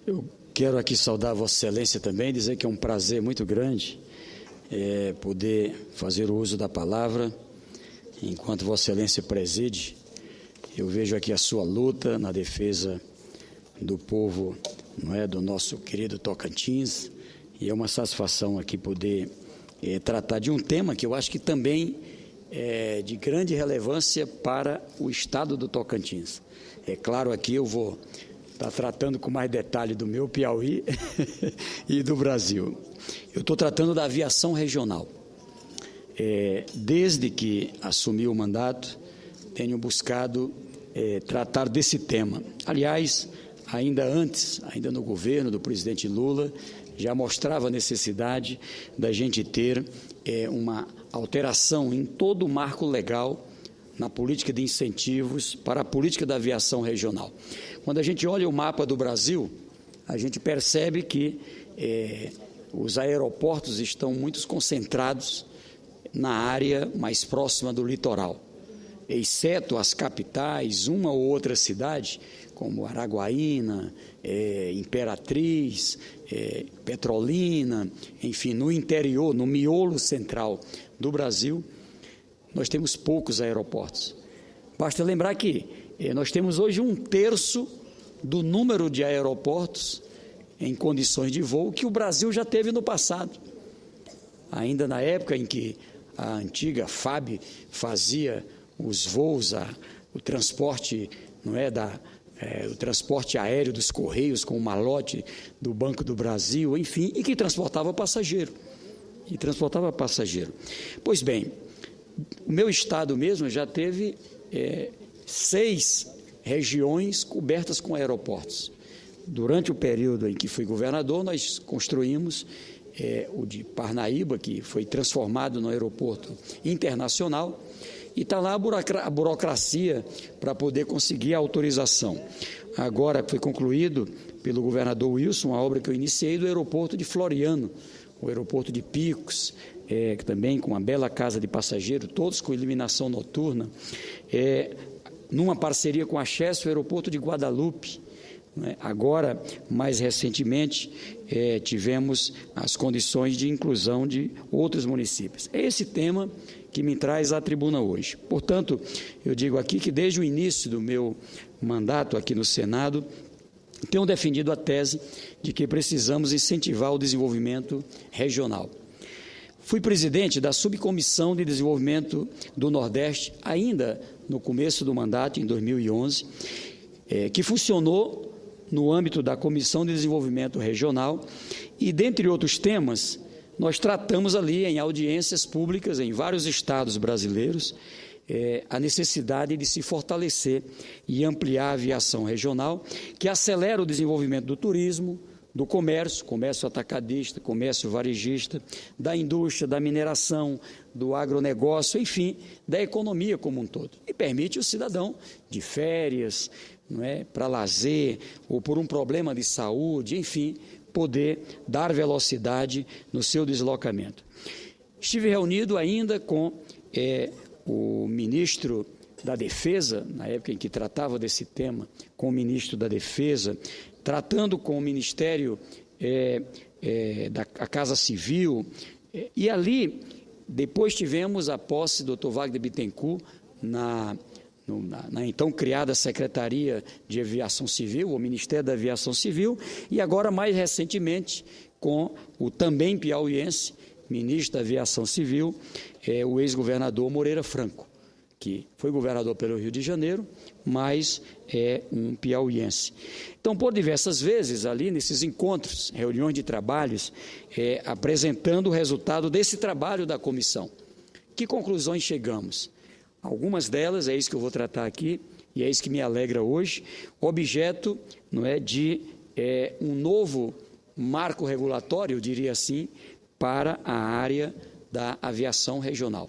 Eu quero aqui saudar Vossa Excelência também, dizer que é um prazer muito grande poder fazer o uso da palavra enquanto Vossa Excelência preside. Eu vejo aqui a sua luta na defesa do povo, do nosso querido Tocantins, e é uma satisfação aqui poder tratar de um tema que eu acho que também é de grande relevância para o estado do Tocantins. É claro, aqui eu vou estar tratando com mais detalhe do meu Piauí e do Brasil. Eu estou tratando da aviação regional. Desde que assumi o mandato, tenho buscado tratar desse tema. Aliás, ainda no governo do presidente Lula, já mostrava a necessidade da gente ter uma alteração em todo o marco legal na política de incentivos para a política da aviação regional. Quando a gente olha o mapa do Brasil, a gente percebe que os aeroportos estão muito concentrados na área mais próxima do litoral, exceto as capitais, uma ou outra cidade, como Araguaína, Imperatriz, Petrolina, enfim, no interior, no miolo central do Brasil, nós temos poucos aeroportos. Basta lembrar que nós temos hoje 1/3 do número de aeroportos em condições de voo que o Brasil já teve no passado. Ainda na época em que a antiga FAB fazia os voos, o transporte, o transporte aéreo dos Correios com o malote do Banco do Brasil, enfim, e que transportava passageiro. Pois bem, o meu estado mesmo já teve 6 regiões cobertas com aeroportos. Durante o período em que fui governador, nós construímos o de Parnaíba, que foi transformado no aeroporto internacional, e está lá a burocracia para poder conseguir a autorização. Agora foi concluído pelo governador Wilson a obra que eu iniciei do aeroporto de Floriano, o aeroporto de Picos, também com uma bela casa de passageiro, todos com iluminação noturna, numa parceria com a Chesf, o aeroporto de Guadalupe. Agora, mais recentemente, tivemos as condições de inclusão de outros municípios. É esse tema que me traz à tribuna hoje. Portanto, eu digo aqui que desde o início do meu mandato aqui no Senado, tenho defendido a tese de que precisamos incentivar o desenvolvimento regional. Fui presidente da Subcomissão de Desenvolvimento do Nordeste, ainda no começo do mandato, em 2011, que funcionou no âmbito da Comissão de Desenvolvimento Regional e, dentre outros temas, nós tratamos ali em audiências públicas em vários estados brasileiros a necessidade de se fortalecer e ampliar a aviação regional, que acelera o desenvolvimento do turismo, do comércio atacadista, comércio varejista, da indústria, da mineração, do agronegócio, enfim, da economia como um todo. E permite o cidadão de férias, para lazer ou por um problema de saúde, enfim, poder dar velocidade no seu deslocamento. Estive reunido ainda com o ministro da Defesa, na época em que tratava desse tema, com o ministro da Defesa, tratando com o Ministério da Casa Civil, e ali, depois tivemos a posse do Dr. Wagner Bittencourt na então criada Secretaria de Aviação Civil, o Ministério da Aviação Civil, e agora, mais recentemente, com o também piauiense, ministro da Aviação Civil, o ex-governador Moreira Franco, que foi governador pelo Rio de Janeiro, mas é um piauiense. Então, por diversas vezes, ali nesses encontros, reuniões de trabalhos, apresentando o resultado desse trabalho da comissão. Que conclusões chegamos? Algumas delas, é isso que eu vou tratar aqui, e é isso que me alegra hoje, objeto de um novo marco regulatório, eu diria assim, para a área da aviação regional.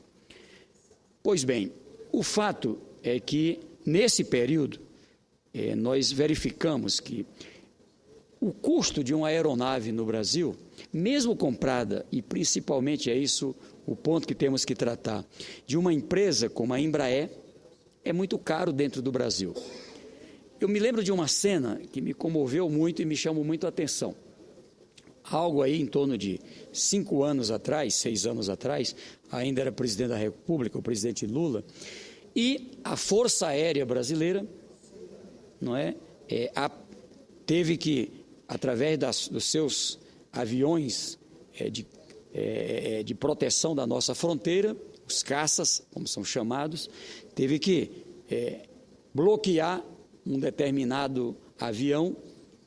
Pois bem, o fato é que, nesse período, nós verificamos que o custo de uma aeronave no Brasil, mesmo comprada, e principalmente é isso o ponto que temos que tratar, de uma empresa como a Embraer, é muito caro dentro do Brasil. Eu me lembro de uma cena que me comoveu muito e me chamou muito a atenção. Algo aí em torno de 5 anos atrás, 6 anos atrás, ainda era presidente da República, o presidente Lula, e a Força Aérea Brasileira, não é, teve que, através dos seus aviões de proteção da nossa fronteira, os caças, como são chamados, teve que bloquear um determinado avião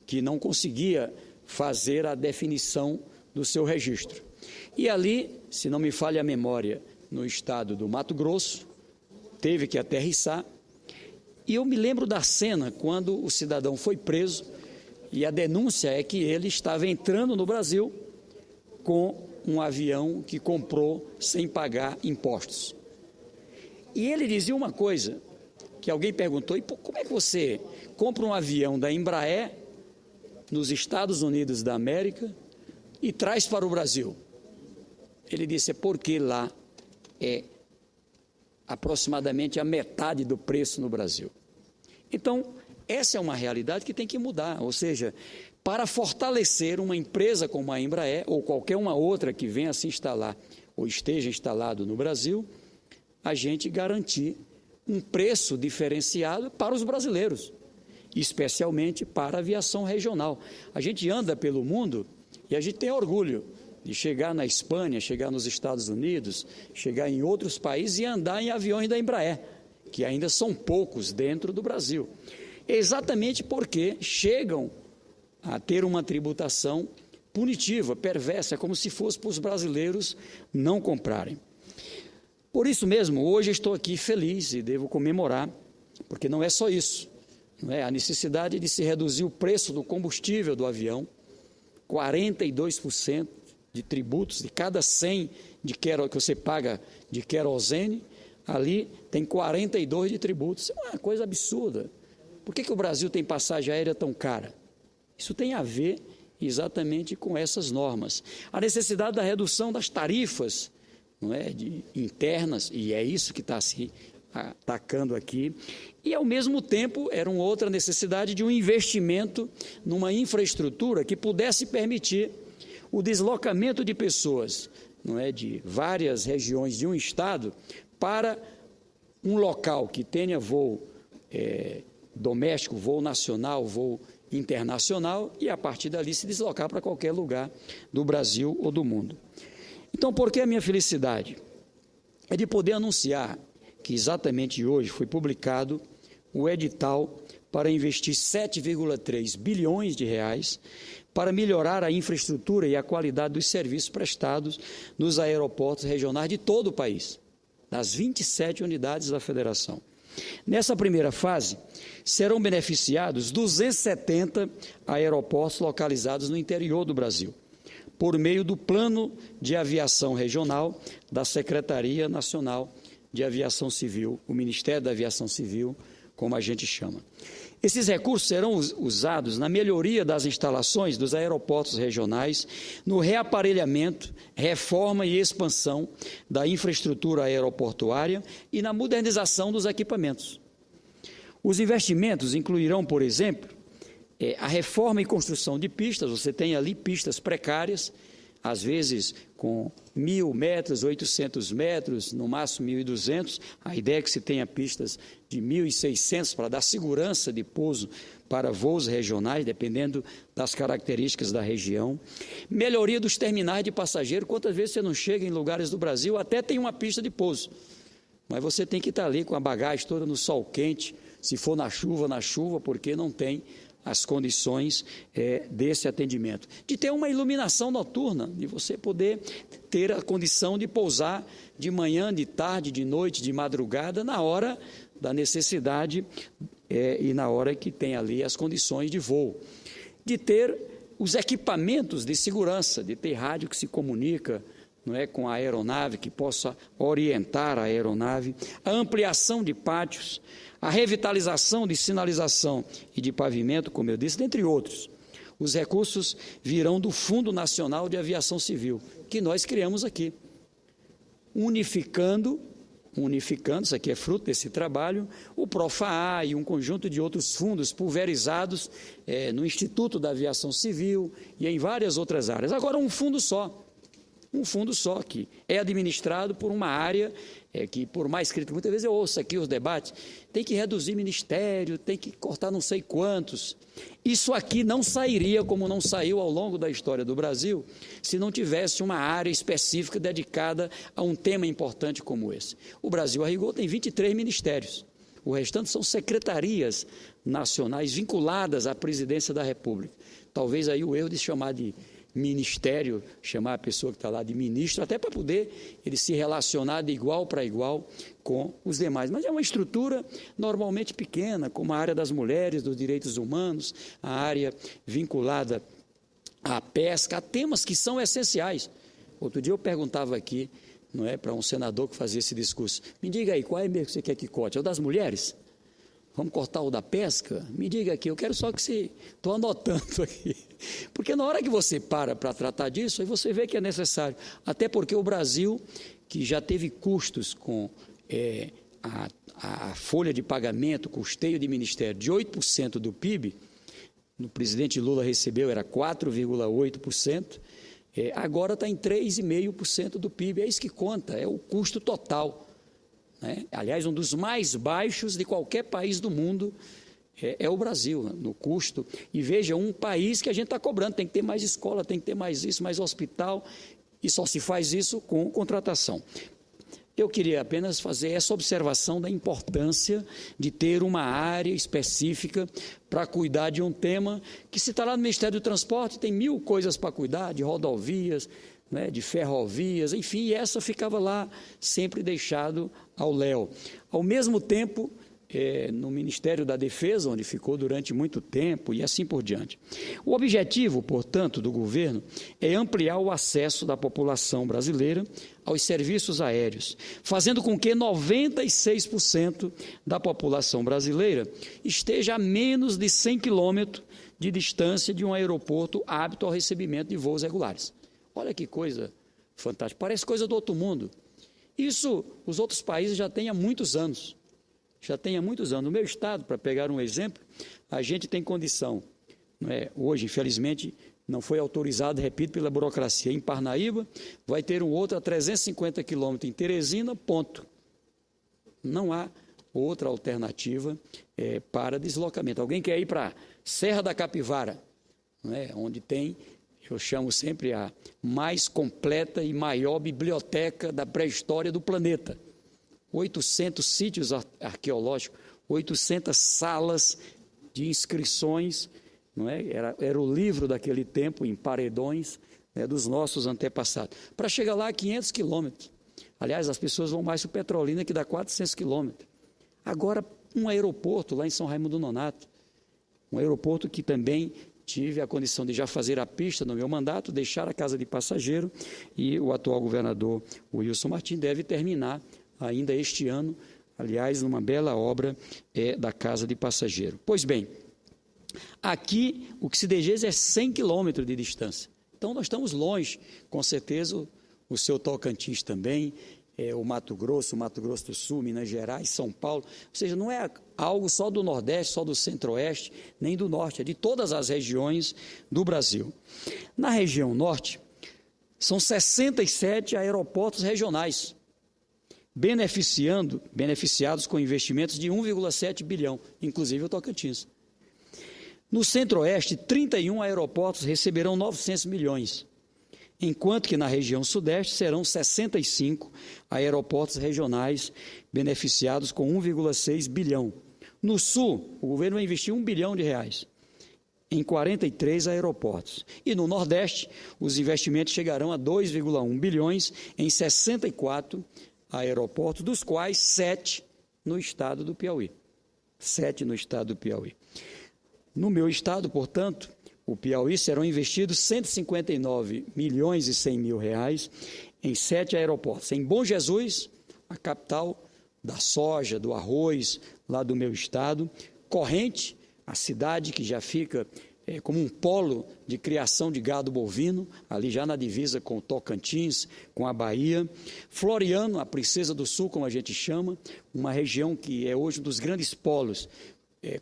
que não conseguia fazer a definição do seu registro. E ali, se não me falha a memória, no estado do Mato Grosso, teve que aterrissar. E eu me lembro da cena quando o cidadão foi preso e a denúncia é que ele estava entrando no Brasil com um avião que comprou sem pagar impostos. E ele dizia uma coisa, que alguém perguntou, e como é que você compra um avião da Embraer nos Estados Unidos da América e traz para o Brasil? Ele disse, porque lá é aproximadamente a metade do preço no Brasil. Então, essa é uma realidade que tem que mudar, ou seja, para fortalecer uma empresa como a Embraer ou qualquer uma outra que venha se instalar ou esteja instalado no Brasil, a gente garantir um preço diferenciado para os brasileiros, especialmente para a aviação regional. A gente anda pelo mundo e a gente tem orgulho de chegar na Espanha, chegar nos Estados Unidos, chegar em outros países e andar em aviões da Embraer, que ainda são poucos dentro do Brasil. Exatamente porque chegam a ter uma tributação punitiva, perversa, como se fosse para os brasileiros não comprarem. Por isso mesmo, hoje estou aqui feliz e devo comemorar, porque não é só isso, não é? A necessidade de se reduzir o preço do combustível do avião, 42% de tributos, de cada 100 que você paga de querosene, ali tem 42 de tributos. Isso é uma coisa absurda. Por que o Brasil tem passagem aérea tão cara? Isso tem a ver exatamente com essas normas. A necessidade da redução das tarifas, não é, internas, e é isso que está se atacando aqui, e ao mesmo tempo era uma outra necessidade de um investimento numa infraestrutura que pudesse permitir o deslocamento de pessoas, não é, de várias regiões de um estado para um local que tenha voo doméstico, voo nacional, voo internacional, e a partir dali se deslocar para qualquer lugar do Brasil ou do mundo. Então, por que a minha felicidade? É de poder anunciar que exatamente hoje foi publicado o edital para investir 7,3 bilhões de reais para melhorar a infraestrutura e a qualidade dos serviços prestados nos aeroportos regionais de todo o país, das 27 unidades da federação. Nessa primeira fase, serão beneficiados 270 aeroportos localizados no interior do Brasil, por meio do Plano de Aviação Regional da Secretaria Nacional de Aviação Civil, o Ministério da Aviação Civil, como a gente chama. Esses recursos serão usados na melhoria das instalações dos aeroportos regionais, no reaparelhamento, reforma e expansão da infraestrutura aeroportuária e na modernização dos equipamentos. Os investimentos incluirão, por exemplo, a reforma e construção de pistas. Você tem ali pistas precárias, às vezes com 1.000 metros, 800 metros, no máximo 1.200. A ideia é que se tenha pistas de 1.600 para dar segurança de pouso para voos regionais, dependendo das características da região. Melhoria dos terminais de passageiro. Quantas vezes você não chega em lugares do Brasil, até tem uma pista de pouso, mas você tem que estar ali com a bagagem toda no sol quente, se for na chuva, porque não tem as condições desse atendimento. De ter uma iluminação noturna, de você poder ter a condição de pousar de manhã, de tarde, de noite, de madrugada, na hora da necessidade e na hora que tem ali as condições de voo. De ter os equipamentos de segurança, de ter rádio que se comunica, não é, com a aeronave, que possa orientar a aeronave, a ampliação de pátios, a revitalização de sinalização e de pavimento, como eu disse, dentre outros. Os recursos virão do Fundo Nacional de Aviação Civil, que nós criamos aqui, unificando unificando, isso aqui é fruto desse trabalho, o Profaa e um conjunto de outros fundos pulverizados no Instituto da Aviação Civil e em várias outras áreas. Agora, um fundo só que é administrado por uma área que, por mais crítica, muitas vezes eu ouço aqui os debates, tem que reduzir ministério, tem que cortar não sei quantos. Isso aqui não sairia como não saiu ao longo da história do Brasil, se não tivesse uma área específica dedicada a um tema importante como esse. O Brasil, a rigor, tem 23 ministérios. O restante são secretarias nacionais vinculadas à presidência da República. Talvez aí o erro de chamar de ministério, chamar a pessoa que está lá de ministro, até para poder ele se relacionar de igual para igual com os demais. Mas é uma estrutura normalmente pequena, como a área das mulheres, dos direitos humanos, a área vinculada à pesca, a temas que são essenciais. Outro dia eu perguntava aqui, não é, para um senador que fazia esse discurso, me diga aí, qual é mesmo que você quer que corte? É o das mulheres? Vamos cortar o da pesca? Me diga aqui, eu quero só que você... Estou anotando aqui. Porque na hora que você para tratar disso, aí você vê que é necessário. Até porque o Brasil, que já teve custos com a folha de pagamento, custeio de ministério de 8% do PIB, o presidente Lula recebeu, era 4,8%, agora está em 3,5% do PIB. É isso que conta, é o custo total. Aliás, um dos mais baixos de qualquer país do mundo é o Brasil, no custo. E veja, um país que a gente está cobrando, tem que ter mais escola, tem que ter mais isso, mais hospital, e só se faz isso com contratação. Eu queria apenas fazer essa observação da importância de ter uma área específica para cuidar de um tema que, se está lá no Ministério do Transporte, tem 1000 coisas para cuidar, de rodovias, de ferrovias, enfim, e essa ficava lá sempre deixado ao léu. Ao mesmo tempo, no Ministério da Defesa, onde ficou durante muito tempo, e assim por diante. O objetivo, portanto, do governo é ampliar o acesso da população brasileira aos serviços aéreos, fazendo com que 96% da população brasileira esteja a menos de 100 quilômetros de distância de um aeroporto apto ao recebimento de voos regulares. Olha que coisa fantástica, parece coisa do outro mundo. Isso os outros países já têm há muitos anos. No meu estado, para pegar um exemplo, a gente tem condição, hoje, infelizmente, não foi autorizado, repito, pela burocracia. Em Parnaíba, vai ter um outro a 350 quilômetros em Teresina, ponto. Não há outra alternativa para deslocamento. Alguém quer ir para Serra da Capivara, onde tem... Eu chamo sempre a mais completa e maior biblioteca da pré-história do planeta. 800 sítios arqueológicos, 800 salas de inscrições, Era o livro daquele tempo, em paredões, dos nossos antepassados. Para chegar lá, 500 quilômetros. Aliás, as pessoas vão mais para o Petrolina, que dá 400 quilômetros. Agora, um aeroporto lá em São Raimundo Nonato, um aeroporto que também... tive a condição de já fazer a pista no meu mandato, deixar a casa de passageiro, e o atual governador Wilson Martins deve terminar ainda este ano, aliás, numa bela obra da casa de passageiro. Pois bem, aqui o que se deseja é 100 quilômetros de distância. Então nós estamos longe, com certeza o seu Tocantins também, o Mato Grosso do Sul, Minas Gerais, São Paulo, ou seja, não é algo só do Nordeste, só do Centro-Oeste, nem do Norte, é de todas as regiões do Brasil. Na região Norte, são 67 aeroportos regionais, beneficiados com investimentos de 1,7 bilhão, inclusive o Tocantins. No Centro-Oeste, 31 aeroportos receberão 900 milhões, enquanto que na região Sudeste serão 65 aeroportos regionais beneficiados com 1,6 bilhão. No Sul, o governo vai investir R$1 bilhão em 43 aeroportos. E no Nordeste, os investimentos chegarão a 2,1 bilhões em 64 aeroportos, dos quais 7 no estado do Piauí. 7 no estado do Piauí. No meu estado, portanto, o Piauí, serão investidos 159 milhões e 100 mil reais em 7 aeroportos. Em Bom Jesus, a capital da soja, do arroz, lá do meu estado. Corrente, a cidade que já fica como um polo de criação de gado bovino, ali já na divisa com Tocantins, com a Bahia. Floriano, a Princesa do Sul, como a gente chama, uma região que é hoje um dos grandes polos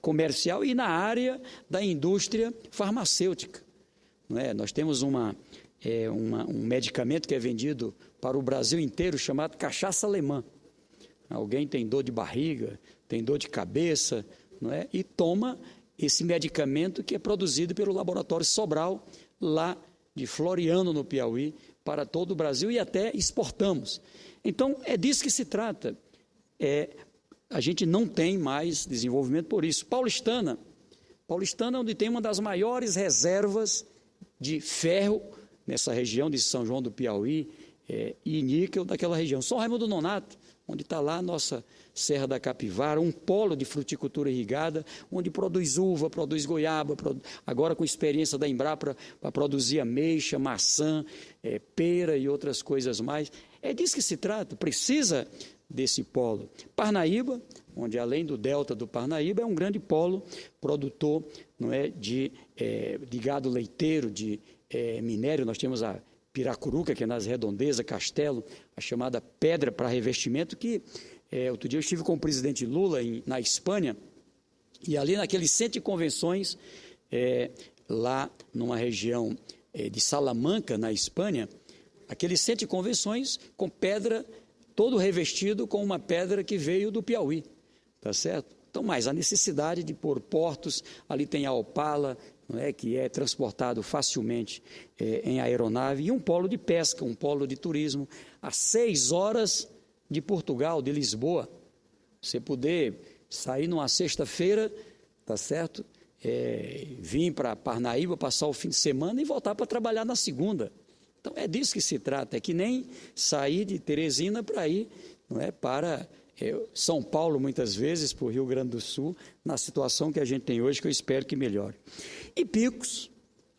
comercial e na área da indústria farmacêutica. Não é? Nós temos um medicamento que é vendido para o Brasil inteiro chamado cachaça alemã. Alguém tem dor de barriga, tem dor de cabeça, não é? E toma esse medicamento que é produzido pelo Laboratório Sobral, lá de Floriano, no Piauí, para todo o Brasil e até exportamos. Então, é disso que se trata. A gente não tem mais desenvolvimento por isso. Paulistana, onde tem uma das maiores reservas de ferro nessa região de São João do Piauí e níquel daquela região. São Raimundo Nonato, onde está lá a nossa Serra da Capivara, um polo de fruticultura irrigada, onde produz uva, produz goiaba, agora com experiência da Embrapa para produzir ameixa, maçã, pera e outras coisas mais. É disso que se trata, precisa desse polo. Parnaíba, onde além do delta do Parnaíba, é um grande polo produtor, não é, de gado leiteiro, de minério. Nós temos a Piracuruca, que é nas redondezas, Castelo, a chamada pedra para revestimento, que outro dia eu estive com o presidente Lula na Espanha, e ali naquele centro de convenções, lá numa região de Salamanca, na Espanha, aquele centro de convenções com pedra, todo revestido com uma pedra que veio do Piauí, tá certo? Então, mais a necessidade de pôr portos, ali tem a Opala, não é, que é transportado facilmente em aeronave, e um polo de pesca, um polo de turismo, a 6 horas de Portugal, de Lisboa. Você poder sair numa sexta-feira, tá certo? Vir para Parnaíba, passar o fim de semana e voltar para trabalhar na segunda. Então, é disso que se trata, é que nem sair de Teresina para ir, não é, para São Paulo, muitas vezes, para o Rio Grande do Sul, na situação que a gente tem hoje, que eu espero que melhore. E Picos,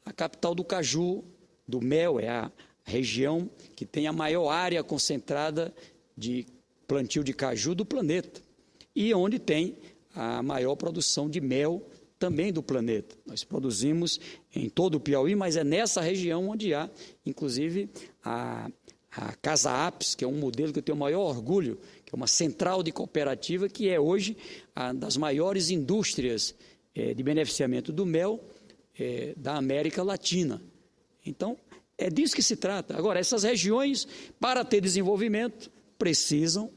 a capital do caju, do mel, é a região que tem a maior área concentrada de plantio de caju do planeta, e onde tem a maior produção de mel também do planeta. Nós produzimos em todo o Piauí, mas é nessa região onde há, inclusive, a Casa Apes, que é um modelo que eu tenho o maior orgulho, que é uma central de cooperativa, que é hoje uma das maiores indústrias de beneficiamento do mel da América Latina. Então, é disso que se trata. Agora, essas regiões, para ter desenvolvimento, precisam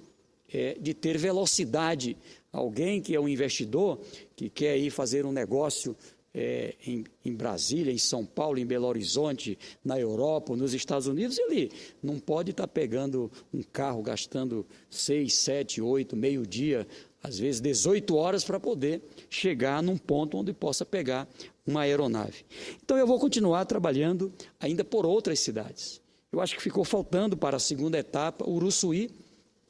de ter velocidade. Alguém que é um investidor, que quer ir fazer um negócio em Brasília, em São Paulo, em Belo Horizonte, na Europa, nos Estados Unidos, ele não pode estar pegando um carro, gastando 6, 7, 8, meio-dia, às vezes 18 horas para poder chegar num ponto onde possa pegar uma aeronave. Então, eu vou continuar trabalhando ainda por outras cidades. Eu acho que ficou faltando para a segunda etapa Uruçuí,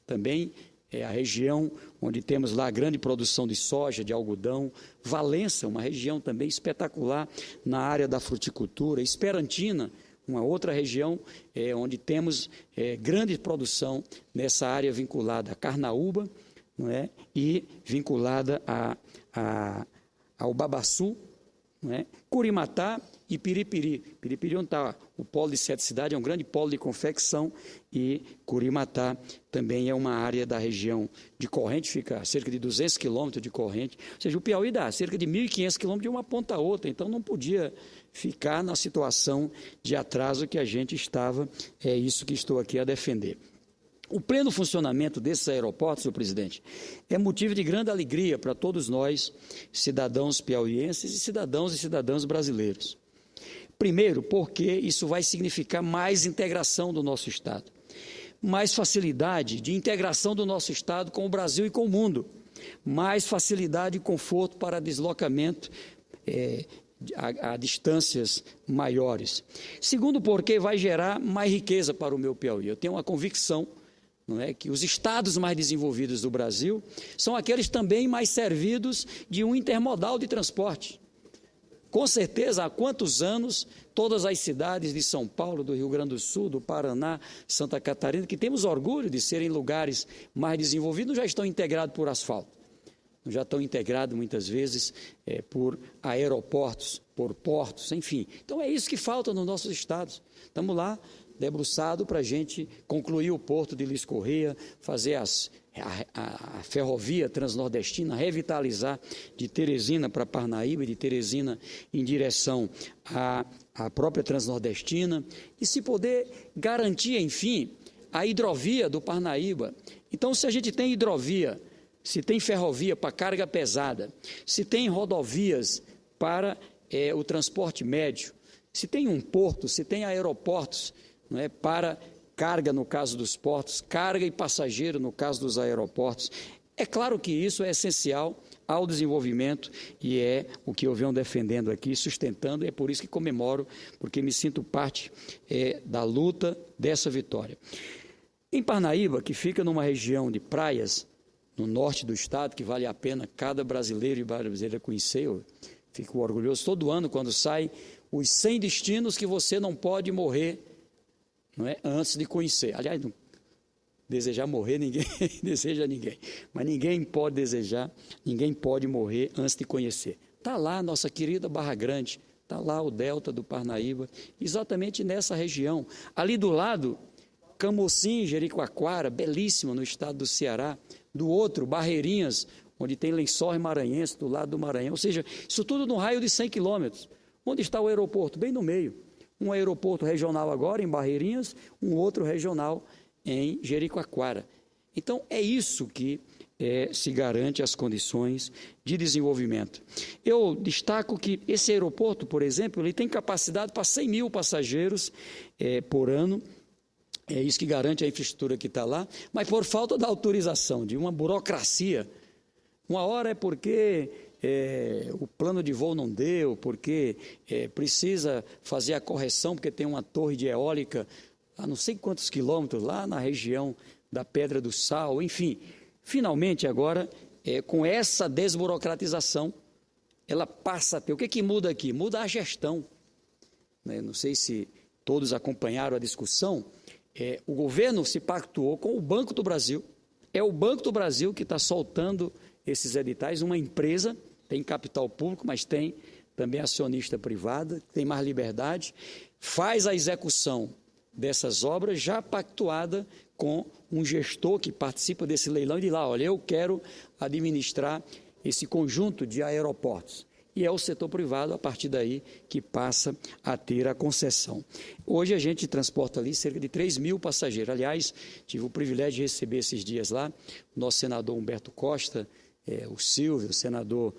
também é a região onde temos lá a grande produção de soja, de algodão. Valença, uma região também espetacular na área da fruticultura. Esperantina, uma outra região onde temos grande produção nessa área vinculada a carnaúba, não é? E vinculada ao babaçu, não é? Curimatá e Piripiri. Piripiri, onde está o polo de 7 cidades, é um grande polo de confecção, e Curimatá também é uma área da região de corrente, fica a cerca de 200 quilômetros de corrente, ou seja, o Piauí dá cerca de 1.500 quilômetros de uma ponta a outra, então não podia ficar na situação de atraso que a gente estava, é isso que estou aqui a defender. O pleno funcionamento desses aeroportos, senhor presidente, é motivo de grande alegria para todos nós, cidadãos piauienses e cidadãs brasileiros. Primeiro, porque isso vai significar mais integração do nosso Estado, mais facilidade de integração do nosso Estado com o Brasil e com o mundo, mais facilidade e conforto para deslocamento a distâncias maiores. Segundo, porque vai gerar mais riqueza para o meu Piauí. Eu tenho uma convicção, não é, que os estados mais desenvolvidos do Brasil são aqueles também mais servidos de um intermodal de transporte. Com certeza, há quantos anos todas as cidades de São Paulo, do Rio Grande do Sul, do Paraná, Santa Catarina, que temos orgulho de serem lugares mais desenvolvidos, já estão integrados por asfalto. já estão integrados muitas vezes por aeroportos, por portos, enfim. Então é isso que falta nos nossos estados. Estamos lá debruçado para a gente concluir o porto de Liz Correia, fazer a ferrovia transnordestina, revitalizar de Teresina para Parnaíba, de Teresina em direção à própria transnordestina, e se poder garantir, enfim, a hidrovia do Parnaíba. Então, se a gente tem hidrovia, se tem ferrovia para carga pesada, se tem rodovias para o transporte médio, se tem um porto, se tem aeroportos, não é, para carga no caso dos portos, carga e passageiro no caso dos aeroportos, é claro que isso é essencial ao desenvolvimento e é o que eu venho defendendo aqui, sustentando, e é por isso que comemoro, porque me sinto parte da luta dessa vitória. Em Parnaíba, que fica numa região de praias, no norte do estado, que vale a pena cada brasileiro e brasileira conhecer, eu fico orgulhoso todo ano quando sai os 100 destinos que você não pode morrer, não é, antes de conhecer. Aliás, não desejar morrer ninguém deseja ninguém, mas ninguém pode desejar, ninguém pode morrer antes de conhecer. Está lá a nossa querida Barra Grande, está lá o delta do Parnaíba, exatamente nessa região. Ali do lado, Camocim, Jericoacoara, belíssimo no estado do Ceará. Do outro, Barreirinhas, onde tem Lençóis Maranhenses, do lado do Maranhão. Ou seja, isso tudo no raio de 100 quilômetros. Onde está o aeroporto? Bem no meio. Um aeroporto regional agora, em Barreirinhas, um outro regional em Jericoacoara. Então, é isso que se garante as condições de desenvolvimento. Eu destaco que esse aeroporto, por exemplo, ele tem capacidade para 100 mil passageiros por ano. É isso que garante a infraestrutura que está lá, mas por falta da autorização, de uma burocracia. Uma hora é porque o plano de voo não deu, porque precisa fazer a correção, porque tem uma torre de eólica a não sei quantos quilômetros lá na região da Pedra do Sal, enfim. Finalmente agora, com essa desburocratização, ela passa a ter. O que muda aqui? Muda a gestão. Não sei se todos acompanharam a discussão. O governo se pactuou com o Banco do Brasil. É o Banco do Brasil que está soltando esses editais. Uma empresa, tem capital público, mas tem também acionista privada, tem mais liberdade, faz a execução dessas obras já pactuada com um gestor que participa desse leilão e diz lá, olha, eu quero administrar esse conjunto de aeroportos. E é o setor privado, a partir daí, que passa a ter a concessão. Hoje a gente transporta ali cerca de 3 mil passageiros. Aliás, tive o privilégio de receber esses dias lá o nosso senador Humberto Costa, o Silvio, o senador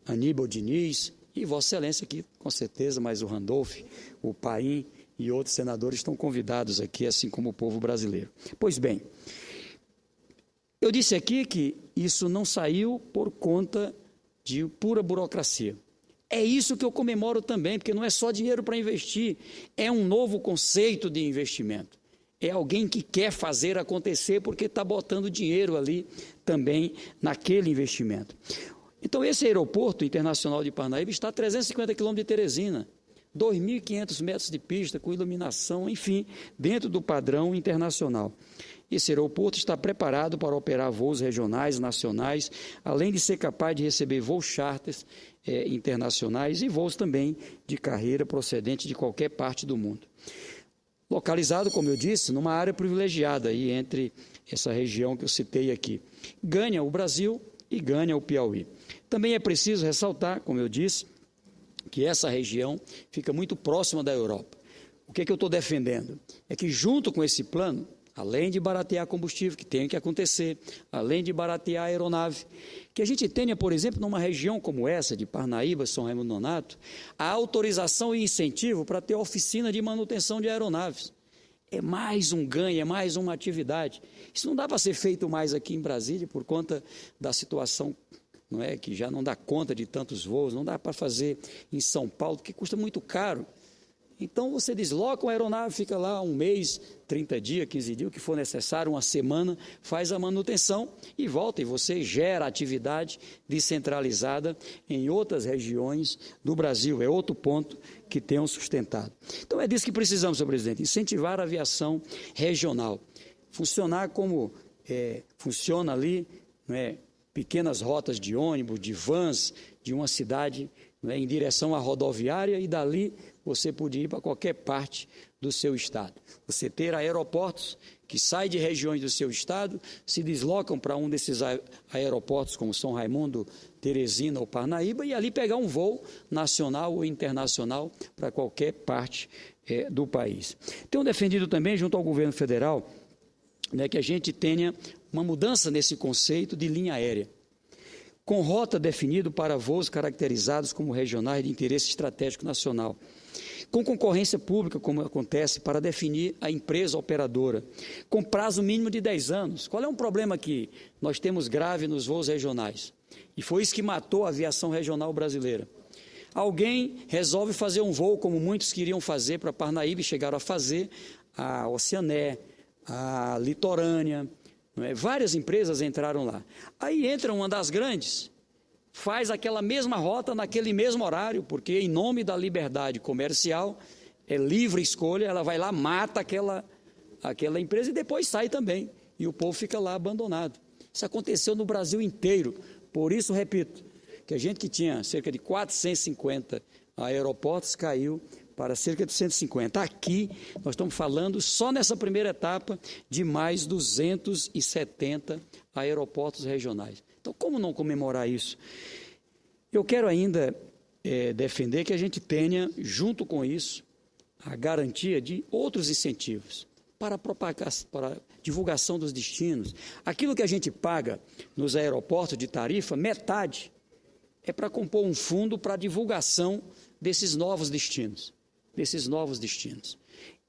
Aníbal Diniz e Vossa Excelência aqui, com certeza, mas o Randolph, o Paim e outros senadores estão convidados aqui, assim como o povo brasileiro. Pois bem, eu disse aqui que isso não saiu por conta de pura burocracia. É isso que eu comemoro também, porque não é só dinheiro para investir, é um novo conceito de investimento. É alguém que quer fazer acontecer porque está botando dinheiro ali também naquele investimento. Então, esse aeroporto internacional de Parnaíba está a 350 quilômetros de Teresina, 2.500 metros de pista, com iluminação, enfim, dentro do padrão internacional. Esse aeroporto está preparado para operar voos regionais, nacionais, além de ser capaz de receber voos charters internacionais e voos também de carreira procedente de qualquer parte do mundo. Localizado, como eu disse, numa área privilegiada aí entre essa região que eu citei aqui. Ganha o Brasil e ganha o Piauí. Também é preciso ressaltar, como eu disse, que essa região fica muito próxima da Europa. O que eu estou defendendo? É que junto com esse plano, além de baratear combustível, que tem que acontecer, além de baratear a aeronave, que a gente tenha, por exemplo, numa região como essa, de Parnaíba, São Raimundo Nonato, a autorização e incentivo para ter oficina de manutenção de aeronaves. É mais um ganho, é mais uma atividade. Isso não dá para ser feito mais aqui em Brasília, por conta da situação, não é, que já não dá conta de tantos voos, não dá para fazer em São Paulo, porque custa muito caro. Então, você desloca uma aeronave, fica lá um mês, 30 dias, 15 dias, o que for necessário, uma semana, faz a manutenção e volta. E você gera atividade descentralizada em outras regiões do Brasil. É outro ponto que temos sustentado. Então, é disso que precisamos, senhor presidente, incentivar a aviação regional. Funcionar como funciona ali, não é, pequenas rotas de ônibus, de vans, de uma cidade, né, em direção à rodoviária, e dali você podia ir para qualquer parte do seu estado. Você ter aeroportos que saem de regiões do seu estado, se deslocam para um desses aeroportos, como São Raimundo, Teresina ou Parnaíba, e ali pegar um voo nacional ou internacional para qualquer parte do país. Tenho defendido também, junto ao governo federal, né, que a gente tenha uma mudança nesse conceito de linha aérea, com rota definida para voos caracterizados como regionais de interesse estratégico nacional, com concorrência pública, como acontece, para definir a empresa operadora, com prazo mínimo de 10 anos. Qual é um problema que nós temos grave nos voos regionais? E foi isso que matou a aviação regional brasileira. Alguém resolve fazer um voo, como muitos queriam fazer para Parnaíba, e chegaram a fazer, a Oceané, a Litorânea, várias empresas entraram lá. Aí entra uma das grandes, faz aquela mesma rota naquele mesmo horário, porque em nome da liberdade comercial, é livre escolha, ela vai lá, mata aquela empresa e depois sai também. E o povo fica lá abandonado. Isso aconteceu no Brasil inteiro. Por isso, repito, que a gente que tinha cerca de 450 aeroportos caiu para cerca de 150. Aqui, nós estamos falando, só nessa primeira etapa, de mais 270 aeroportos regionais. Então, como não comemorar isso? Eu quero ainda defender que a gente tenha, junto com isso, a garantia de outros incentivos para a divulgação dos destinos. Aquilo que a gente paga nos aeroportos de tarifa, metade é para compor um fundo para a divulgação desses novos destinos.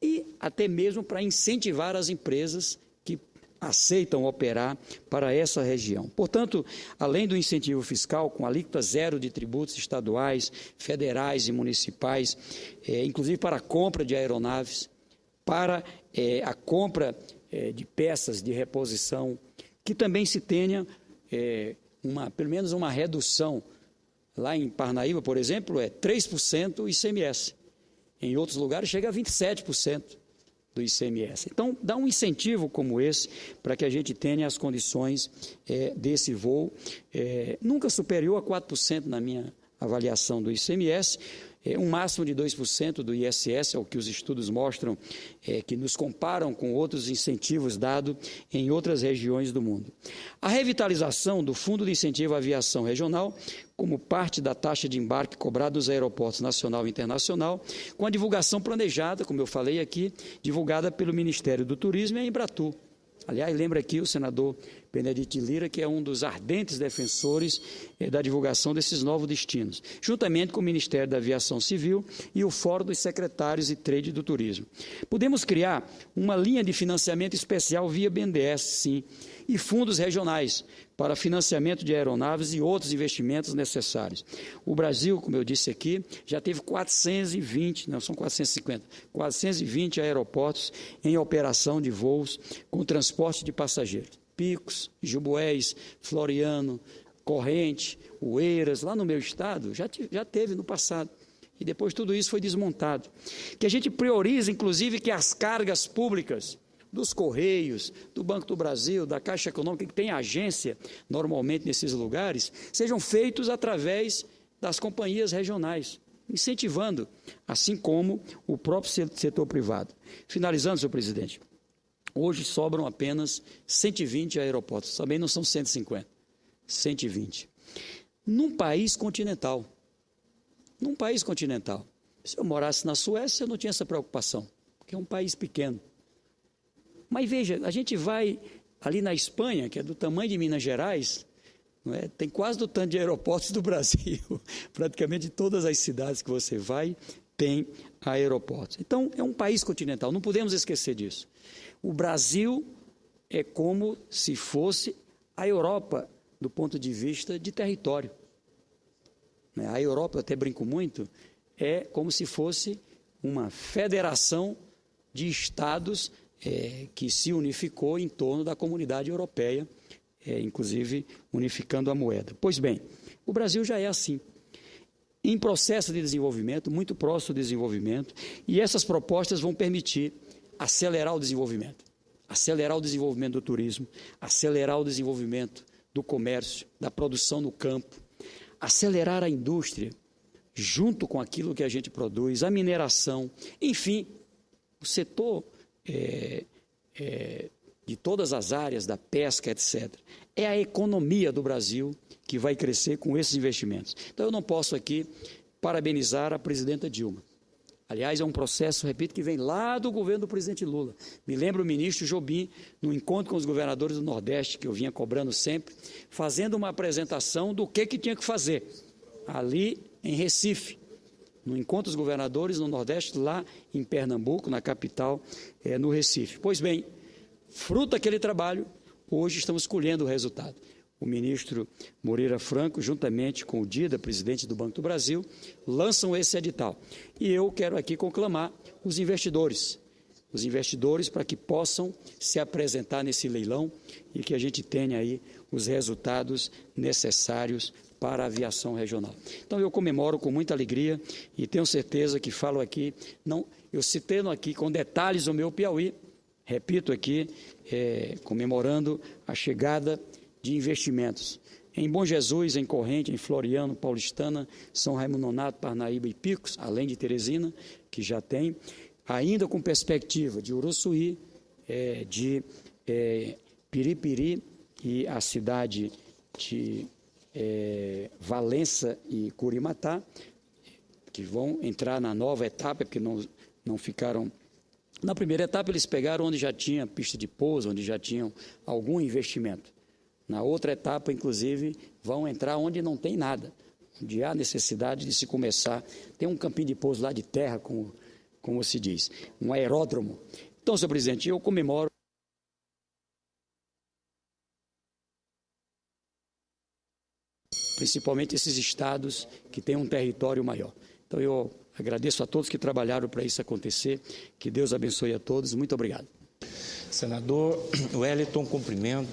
E até mesmo para incentivar as empresas que aceitam operar para essa região. Portanto, além do incentivo fiscal, com alíquota zero de tributos estaduais, federais e municipais, inclusive para a compra de aeronaves, para a compra de peças de reposição, que também se tenha pelo menos uma redução. Lá em Parnaíba, por exemplo, é 3% o ICMS. Em outros lugares chega a 27% do ICMS. Então, dá um incentivo como esse para que a gente tenha as condições desse voo, nunca superior a 4% na minha avaliação do ICMS, um máximo de 2% do ISS, é o que os estudos mostram, que nos comparam com outros incentivos dados em outras regiões do mundo. A revitalização do Fundo de Incentivo à Aviação Regional, como parte da taxa de embarque cobrada nos aeroportos nacional e internacional, com a divulgação planejada, como eu falei aqui, divulgada pelo Ministério do Turismo e a Embratur. Aliás, lembra aqui o senador Benedito Lira, que é um dos ardentes defensores da divulgação desses novos destinos, juntamente com o Ministério da Aviação Civil e o Fórum dos Secretários de Trade do Turismo. Podemos criar uma linha de financiamento especial via BNDES, sim, e fundos regionais para financiamento de aeronaves e outros investimentos necessários. O Brasil, como eu disse aqui, já teve 420 aeroportos em operação de voos com transporte de passageiros. Picos, Juboés, Floriano, Corrente, Oeiras, lá no meu estado, já teve no passado. E depois tudo isso foi desmontado. Que a gente priorize, inclusive, que as cargas públicas dos Correios, do Banco do Brasil, da Caixa Econômica, que tem agência normalmente nesses lugares, sejam feitos através das companhias regionais, incentivando, assim como o próprio setor privado. Finalizando, senhor presidente, hoje sobram apenas 120 aeroportos, também não são 150, 120. Num país continental, se eu morasse na Suécia, eu não tinha essa preocupação, porque é um país pequeno. Mas veja, a gente vai ali na Espanha, que é do tamanho de Minas Gerais, não é? Tem quase do tanto de aeroportos do Brasil. Praticamente todas as cidades que você vai tem aeroportos. Então, é um país continental, não podemos esquecer disso. O Brasil é como se fosse a Europa, do ponto de vista de território. A Europa, eu até brinco muito, é como se fosse uma federação de estados que se unificou em torno da comunidade europeia, inclusive unificando a moeda. Pois bem, o Brasil já é assim, em processo de desenvolvimento, muito próximo do desenvolvimento, e essas propostas vão permitir acelerar o desenvolvimento do turismo, acelerar o desenvolvimento do comércio, da produção no campo, acelerar a indústria junto com aquilo que a gente produz, a mineração, enfim, o setor de todas as áreas, da pesca, etc. É a economia do Brasil que vai crescer com esses investimentos. Então, eu não posso aqui parabenizar a presidenta Dilma. Aliás, é um processo, repito, que vem lá do governo do presidente Lula. Me lembro o ministro Jobim, no encontro com os governadores do Nordeste, que eu vinha cobrando sempre, fazendo uma apresentação do que tinha que fazer, ali em Recife, no encontro dos governadores no Nordeste, lá em Pernambuco, na capital, no Recife. Pois bem, fruto daquele trabalho, hoje estamos colhendo o resultado. O ministro Moreira Franco, juntamente com o Dida, presidente do Banco do Brasil, lançam esse edital. E eu quero aqui conclamar os investidores para que possam se apresentar nesse leilão e que a gente tenha aí os resultados necessários para a aviação regional. Então, eu comemoro com muita alegria e tenho certeza que falo aqui, eu citando aqui com detalhes o meu Piauí, repito aqui, comemorando a chegada de investimentos em Bom Jesus, em Corrente, em Floriano, Paulistana, São Raimundo Nonato, Parnaíba e Picos, além de Teresina, que já tem, ainda com perspectiva de Uruçuí, de Piripiri e a cidade de Valença e Curimatá, que vão entrar na nova etapa, porque não ficaram... Na primeira etapa, eles pegaram onde já tinha pista de pouso, onde já tinham algum investimento. Na outra etapa, inclusive, vão entrar onde não tem nada, onde há necessidade de se começar. Tem um campinho de pouso lá de terra, como se diz, um aeródromo. Então, senhor presidente, eu comemoro principalmente esses estados que têm um território maior. Então, eu agradeço a todos que trabalharam para isso acontecer. Que Deus abençoe a todos. Muito obrigado. Senador Wellington, cumprimento.